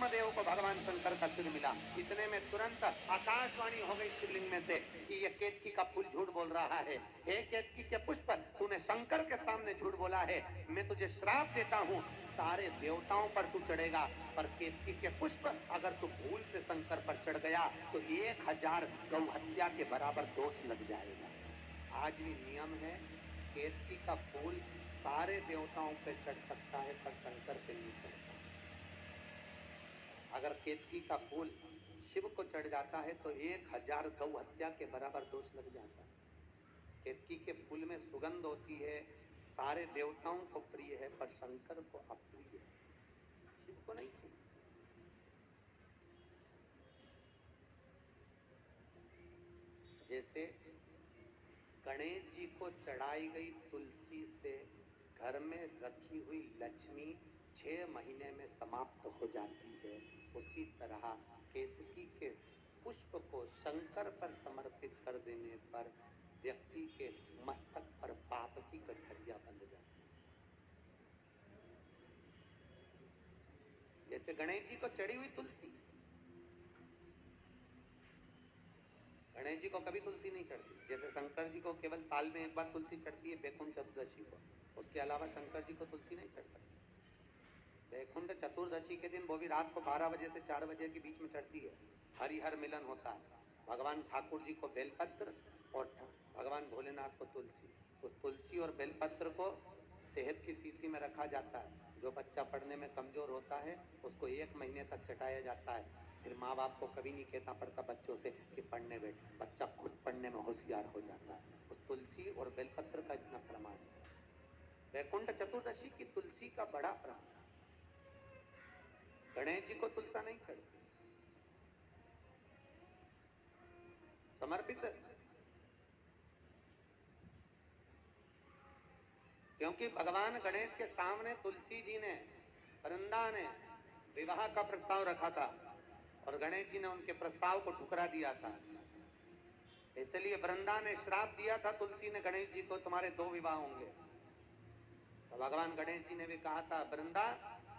ब्रह्मदेव को भगवान शंकर का सिर मिला। इतने में तुरंत आकाशवाणी हो गई शिवलिंग में से कि ये केतकी का फूल झूठ बोल रहा है। हे केतकी के पुष्प, तूने शंकर के सामने झूठ बोला है। मैं तुझे श्राप देता हूँ, सारे देवताओं पर तू चढ़ेगा, पर केतकी के पुष्प अगर तू भूल से शंकर पर चढ़ गया तो 1000 गौ हत्या के बराबर दोष लग जाएगा। आज भी नियम है, केतकी का फूल सारे देवताओं पे चढ़ सकता है पर शंकर पे नहीं चढ़ता। अगर केतकी का फूल शिव को चढ़ जाता है तो 1000 गौ हत्या के बराबर दोष लग जाता है। केतकी के फूल में सुगंध होती है, सारे देवताओं को प्रिय है, पर शंकर को अप्रिय है, शिव को नहीं चाहिए। जैसे गणेश जी को चढ़ाई गई तुलसी से घर में रखी हुई लक्ष्मी 6 महीने में समाप्त हो जाती है, उसी तरह केतकी के पुष्प को शंकर पर समर्पित कर देने पर व्यक्ति के मस्तक पर पाप की गठरिया बंध जाती है। जैसे गणेश जी को चढ़ी हुई तुलसी, गणेश जी को कभी तुलसी नहीं चढ़ती। जैसे शंकर जी को केवल साल में एक बार तुलसी चढ़ती है, बैकुंठ चतुर्दशी को, उसके अलावा शंकर जी को तुलसी नहीं चढ़ सकती। बैकुंठ चतुर्दशी के दिन वो भी रात को 12 बजे से 4 बजे के बीच में चढ़ती है। हरिहर मिलन होता है, भगवान ठाकुर जी को बेलपत्र और भगवान भोलेनाथ को तुलसी। उस तुलसी और बेलपत्र को सेहत की शीशी में रखा जाता है। जो बच्चा पढ़ने में कमजोर होता है उसको 1 महीने तक चटाया जाता है। फिर माँ बाप को कभी नहीं कहना पड़ता बच्चों से कि पढ़ने बैठे, बच्चा खुद पढ़ने में होशियार हो जाता है। उस तुलसी और बेलपत्र का इतना प्रमाण है। वैकुंठ चतुर्दशी की तुलसी का बड़ा प्रमाण। गणेश जी को तुलसा नहीं चढ़ती, समर्पित, क्योंकि भगवान गणेश के सामने तुलसी जी ने, वृंदा ने विवाह का प्रस्ताव रखा था और गणेश जी ने उनके प्रस्ताव को ठुकरा दिया था। इसलिए वृंदा ने श्राप दिया था तुलसी ने गणेश जी को, तुम्हारे 2 विवाह होंगे। तो भगवान गणेश जी ने भी कहा था, वृंदा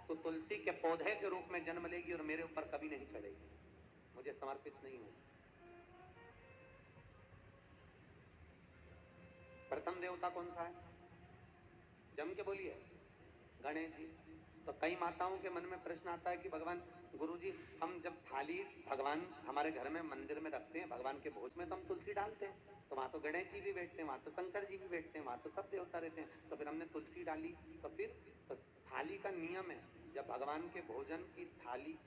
तो तुलसी के पौधे के रूप में जन्म लेगी और मेरे ऊपर कभी नहीं चढ़ेगी, मुझे समर्पित नहीं होगी। प्रथम देवता कौन सा है? जम के बोलिए, गणेश जी। तो कई माताओं के मन में प्रश्न आता है कि भगवान गुरुजी, हम जब थाली भगवान हमारे घर में मंदिर में रखते हैं, भगवान के भोज में तो हम तुलसी डालते हैं, तो वहां तो गणेश जी भी बैठते हैं, वहां तो शंकर जी भी बैठते हैं, वहां तो सब देवता रहते हैं, तो फिर हमने तुलसी डाली, तो फिर तो थाली का नियम है, जब भगवान के भोजन की थाली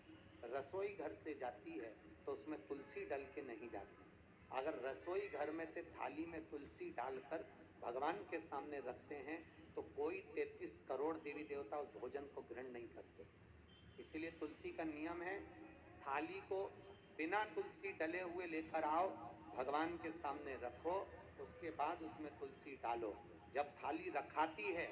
रसोई घर से जाती है तो उसमें तुलसी डल के नहीं जाती। अगर रसोई घर में से थाली में तुलसी डालकर भगवान के सामने रखते हैं तो कोई 33 करोड़ देवी देवता उस भोजन को ग्रहण नहीं करते। इसलिए तुलसी का नियम है, थाली को बिना तुलसी डले हुए लेकर आओ, भगवान के सामने रखो, उसके बाद उसमें तुलसी डालो। जब थाली रखाती है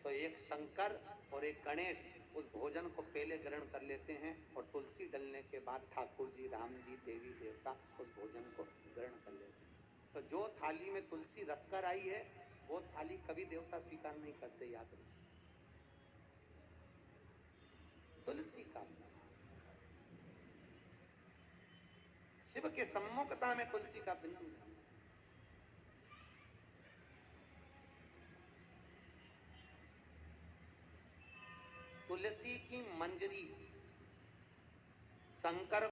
तो एक शंकर और एक गणेश उस भोजन को पहले ग्रहण कर लेते हैं और तुलसी डलने के बाद ठाकुर जी, राम जी, देवी देवता उस भोजन को ग्रहण कर लेते हैं। तो जो थाली में तुलसी रखकर आई है वो थाली कभी देवता स्वीकार नहीं करते, याद रखिए। तुलसी का शिव के सम्मुखता में तुलसी का बिंदु नहीं। तुलसी की मंजरी शंकर